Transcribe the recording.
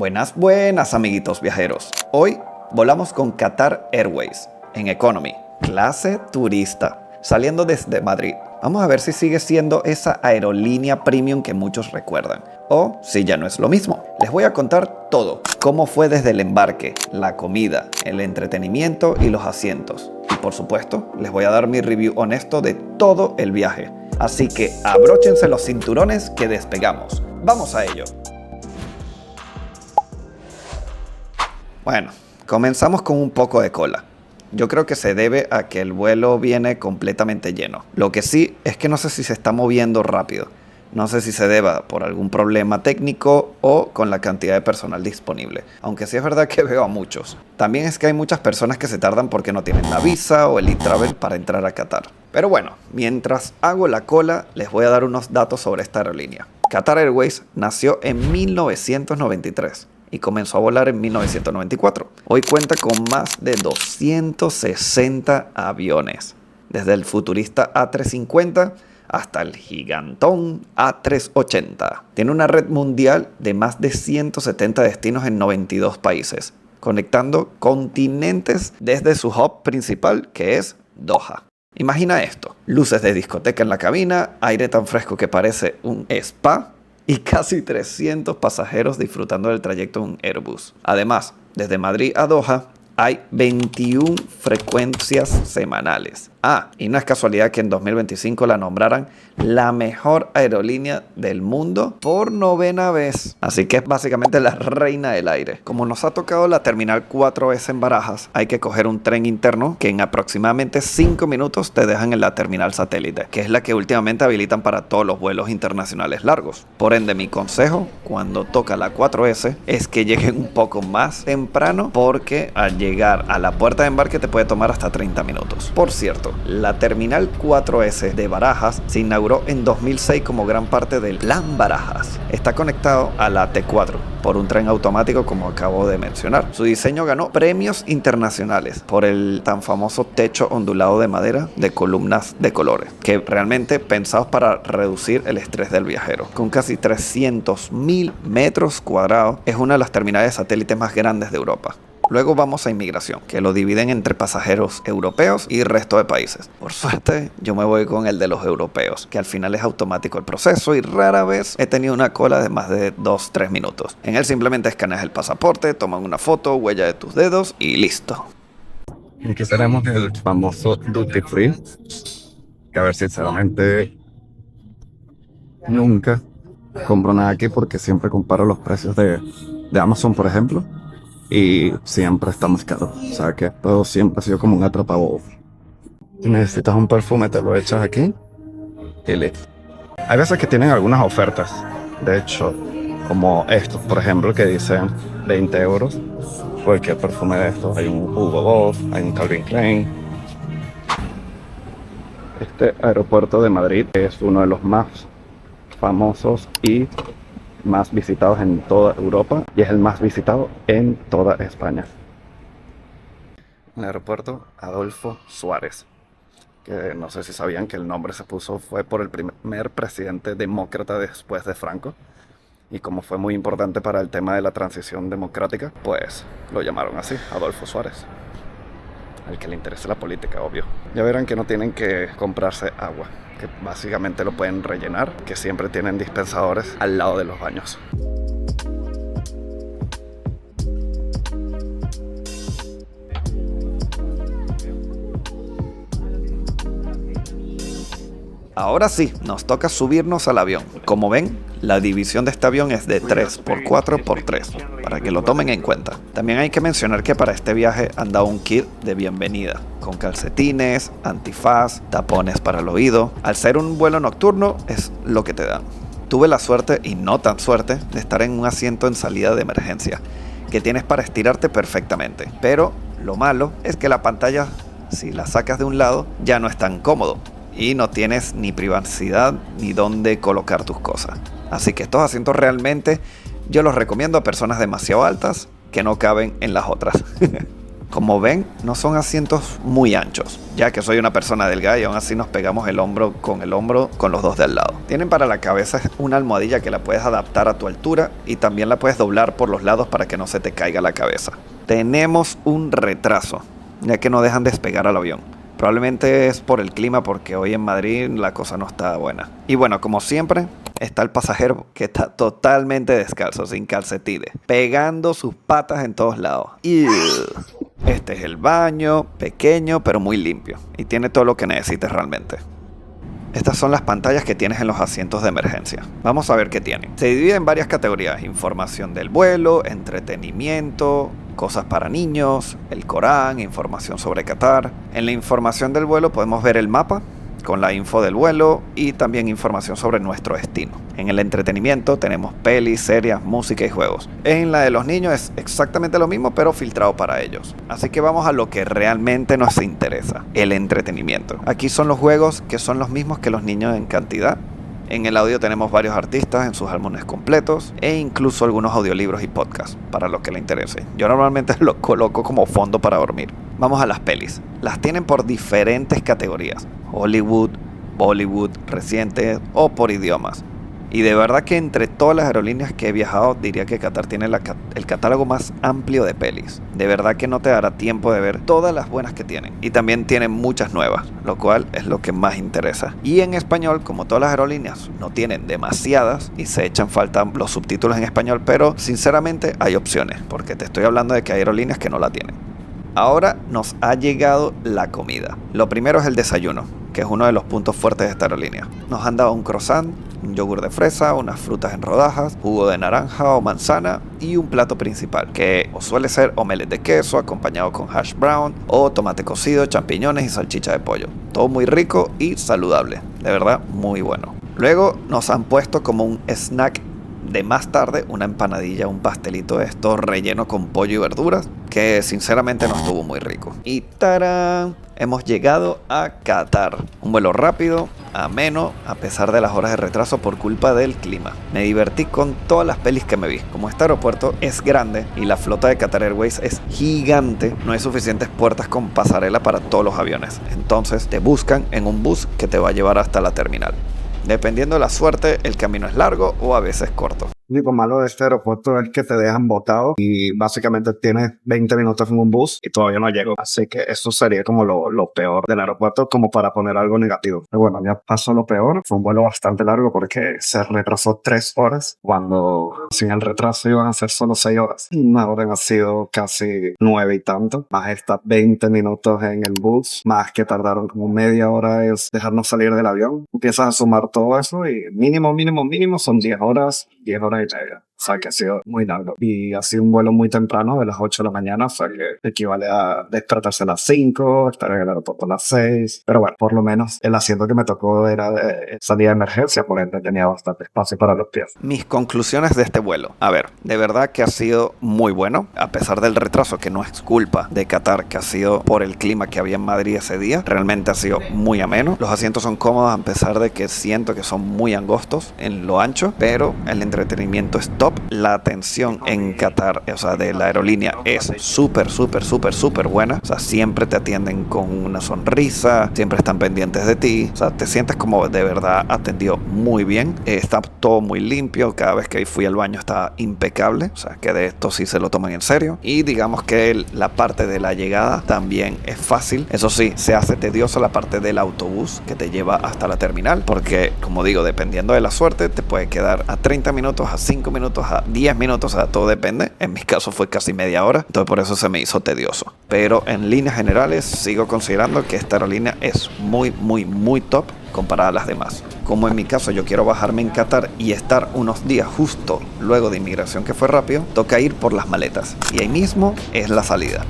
Buenas, buenas amiguitos viajeros. Hoy volamos con Qatar Airways en Economy, clase turista, saliendo desde Madrid. Vamos a ver si sigue siendo esa aerolínea premium que muchos recuerdan, o si ya no es lo mismo. Les voy a contar todo, cómo fue desde el embarque, la comida, el entretenimiento y los asientos. Y por supuesto, les voy a dar mi review honesto de todo el viaje. Así que abróchense los cinturones que despegamos. ¡Vamos a ello! Bueno, comenzamos con un poco de cola. Yo creo que se debe a que el vuelo viene completamente lleno. Lo que sí es que no sé si se está moviendo rápido. No sé si se deba por algún problema técnico o con la cantidad de personal disponible. Aunque sí es verdad que veo a muchos. También es que hay muchas personas que se tardan porque no tienen la visa o el e-travel para entrar a Qatar. Pero bueno, mientras hago la cola, les voy a dar unos datos sobre esta aerolínea. Qatar Airways nació en 1993. Y comenzó a volar en 1994. Hoy cuenta con más de 260 aviones, desde el futurista A350 hasta el gigantón A380. Tiene una red mundial de más de 170 destinos en 92 países, conectando continentes desde su hub principal, que es Doha. Imagina esto: luces de discoteca en la cabina, aire tan fresco que parece un spa, y casi 300 pasajeros disfrutando del trayecto en un Airbus. Además, desde Madrid a Doha hay 21 frecuencias semanales. Y no es casualidad que en 2025 la nombraran la mejor aerolínea del mundo por 9ª vez. Así que es básicamente la reina del aire. Como nos ha tocado la Terminal 4S en Barajas, hay que coger un tren interno que en aproximadamente 5 minutos te dejan en la Terminal Satélite, que es la que últimamente habilitan para todos los vuelos internacionales largos. Por ende, mi consejo cuando toca la 4S es que lleguen un poco más temprano, porque al llegar a la puerta de embarque te puede tomar hasta 30 minutos. Por cierto, la Terminal 4S de Barajas se inauguró en 2006 como gran parte del Plan Barajas. Está conectado a la T4 por un tren automático, como acabo de mencionar. Su diseño ganó premios internacionales por el tan famoso techo ondulado de madera de columnas de colores, que realmente pensados para reducir el estrés del viajero. Con casi 300.000 metros cuadrados, es una de las terminales satélites más grandes de Europa. Luego vamos a inmigración, que lo dividen entre pasajeros europeos y resto de países. Por suerte, yo me voy con el de los europeos, que al final es automático el proceso y rara vez he tenido una cola de más de 2-3 minutos. En él simplemente escaneas el pasaporte, toman una foto, huella de tus dedos y listo. Aquí tenemos el famoso Duty Free, que a ver, sinceramente nunca compro nada aquí porque siempre comparo los precios de Amazon, por ejemplo, y siempre está más caro. O sea que todo siempre ha sido como un atrapabobos. Si necesitas un perfume, te lo echas aquí y listo. Hay veces que tienen algunas ofertas, de hecho, como estos, por ejemplo, que dicen 20 euros. Cualquier perfume de estos. Hay un Hugo Boss, hay un Calvin Klein. Este aeropuerto de Madrid es uno de los más famosos y más visitados en toda Europa, y es el más visitado en toda España. El aeropuerto Adolfo Suárez, que no sé si sabían que el nombre se puso fue por el primer presidente demócrata después de Franco, y como fue muy importante para el tema de la transición democrática, pues lo llamaron así, Adolfo Suárez. Al que le interese la política, obvio. Ya verán que no tienen que comprarse agua, que básicamente lo pueden rellenar, que siempre tienen dispensadores al lado de los baños. Ahora sí, nos toca subirnos al avión. Como ven, la división de este avión es de 3x4x3, para que lo tomen en cuenta. También hay que mencionar que para este viaje han dado un kit de bienvenida, con calcetines, antifaz, tapones para el oído. Al ser un vuelo nocturno, es lo que te dan. Tuve la suerte, y no tan suerte, de estar en un asiento en salida de emergencia, que tienes para estirarte perfectamente. Pero lo malo es que la pantalla, si la sacas de un lado, ya no es tan cómodo. Y no tienes ni privacidad ni dónde colocar tus cosas. Así que estos asientos realmente yo los recomiendo a personas demasiado altas que no caben en las otras. Como ven, no son asientos muy anchos, ya que soy una persona delgada y aún así nos pegamos el hombro con los dos de al lado. Tienen para la cabeza una almohadilla que la puedes adaptar a tu altura y también la puedes doblar por los lados para que no se te caiga la cabeza. Tenemos un retraso, ya que no dejan despegar al avión. Probablemente es por el clima, porque hoy en Madrid la cosa no está buena. Y bueno, como siempre, está el pasajero que está totalmente descalzo, sin calcetines, pegando sus patas en todos lados. Este es el baño, pequeño pero muy limpio, y tiene todo lo que necesites realmente. Estas son las pantallas que tienes en los asientos de emergencia. Vamos a ver qué tienen. Se divide en varias categorías: información del vuelo, entretenimiento, cosas para niños, el Corán, información sobre Qatar. En la información del vuelo podemos ver el mapa con la info del vuelo y también información sobre nuestro destino. En el entretenimiento tenemos pelis, series, música y juegos. En la de los niños es exactamente lo mismo, pero filtrado para ellos. Así que vamos a lo que realmente nos interesa: el entretenimiento. Aquí son los juegos, que son los mismos que los niños en cantidad. En el audio tenemos varios artistas en sus álbumes completos e incluso algunos audiolibros y podcasts para los que les interese. Yo normalmente los coloco como fondo para dormir. Vamos a las pelis. Las tienen por diferentes categorías: Hollywood, Bollywood, recientes o por idiomas. Y de verdad que entre todas las aerolíneas que he viajado, diría que Qatar tiene el catálogo más amplio de pelis. De verdad que no te dará tiempo de ver todas las buenas que tienen. Y también tienen muchas nuevas, lo cual es lo que más interesa. Y en español, como todas las aerolíneas no tienen demasiadas y se echan falta los subtítulos en español, pero sinceramente hay opciones, porque te estoy hablando de que hay aerolíneas que no la tienen. Ahora nos ha llegado la comida. Lo primero es el desayuno, que es uno de los puntos fuertes de esta aerolínea. Nos han dado un croissant, un yogur de fresa, unas frutas en rodajas, jugo de naranja o manzana y un plato principal, que o suele ser omelette de queso acompañado con hash brown o tomate cocido, champiñones y salchicha de pollo. Todo muy rico y saludable, de verdad muy bueno. Luego nos han puesto como un snack de más tarde una empanadilla, un pastelito de esto relleno con pollo y verduras, que sinceramente no estuvo muy rico. Y ¡tarán! Hemos llegado a Qatar. Un vuelo rápido, ameno, a pesar de las horas de retraso por culpa del clima. Me divertí con todas las pelis que me vi. Como este aeropuerto es grande y la flota de Qatar Airways es gigante, no hay suficientes puertas con pasarela para todos los aviones. Entonces te buscan en un bus que te va a llevar hasta la terminal. Dependiendo de la suerte, el camino es largo o a veces corto. Lo único malo de este aeropuerto es que te dejan botado y básicamente tienes 20 minutos en un bus y todavía no llego. Así que eso sería como lo peor del aeropuerto, como para poner algo negativo. Pero bueno, ya pasó lo peor. Fue un vuelo bastante largo porque se retrasó 3 horas cuando sin el retraso iban a ser solo 6 horas. Ahora han sido casi 9 y tanto. Más estas 20 minutos en el bus, más que tardaron como media hora es dejarnos salir del avión. Empiezas a sumar todo eso y mínimo son 10 horas y media. O sea que ha sido muy largo. Y ha sido un vuelo muy temprano, de las 8 de la mañana, o sea que equivale a despertarse a las 5, estar en el aeropuerto a las 6. Pero bueno, por lo menos el asiento que me tocó era de salida de emergencia, por ende tenía bastante espacio para los pies. Mis conclusiones de este vuelo. A ver, de verdad que ha sido muy bueno, a pesar del retraso, que no es culpa de Qatar, que ha sido por el clima que había en Madrid ese día. Realmente ha sido muy ameno. Los asientos son cómodos, a pesar de que siento que son muy angostos en lo ancho, pero el entretenimiento es top. La atención en Qatar, o sea, de la aerolínea, es súper buena. O sea, siempre te atienden con una sonrisa, siempre están pendientes de ti. O sea, te sientes como de verdad atendido muy bien. Está todo muy limpio. Cada vez que fui al baño estaba impecable. O sea, que de esto sí se lo toman en serio. Y digamos que la parte de la llegada también es fácil. Eso sí, se hace tedioso la parte del autobús que te lleva hasta la terminal, porque, como digo, dependiendo de la suerte, te puede quedar a 30 minutos, a 5 minutos, a 10 minutos, o sea, todo depende. En mi caso fue casi media hora, entonces por eso se me hizo tedioso. Pero en líneas generales sigo considerando que esta aerolínea es muy top comparada a las demás. Como en mi caso yo quiero bajarme en Qatar y estar unos días justo luego de inmigración, que fue rápido, toca ir por las maletas y ahí mismo es la salida.